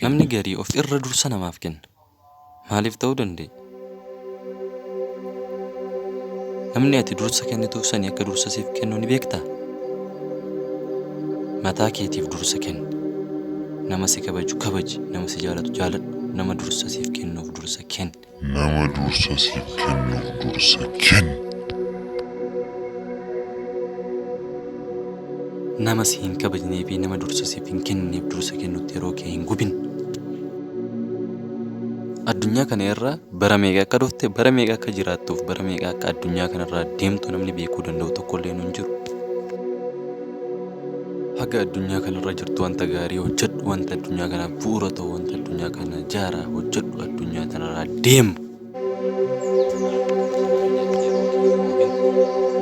Namni gaarii of irra dursa namaaf kenna. Maaliif ta'uu danda'e? Namni ati dursa kennituuf sanii akka dursa siif kennu ni beektaa? Mataa keetiif dursa kenni. Nama si kabaju kabaji, nama si jaalatu jaaladhu, nama dursa siif kennuuf dursa kenni. Nama dursa siif kennuuf dursa kenni. Nama si hin kabajnee fi nama dursa siif hin kennineef dursa kennutti yeroo kee hin gubin. Addunyaa kana irra bara meeqa akka dhufte, bara meeqa akka jiraattuuf, bara meeqa akka addunyaa kanarraa deemtu namni beekuu danda'u tokkollee hin jiru. Haga addunyaa kanarra jirtu wanta gaarii hojjedhu, wanta addunyaa kanaaf bu'uura ta'u, wanta addunyaa kana jaaraa hojjedhu, addunyaa kanarraa deemu.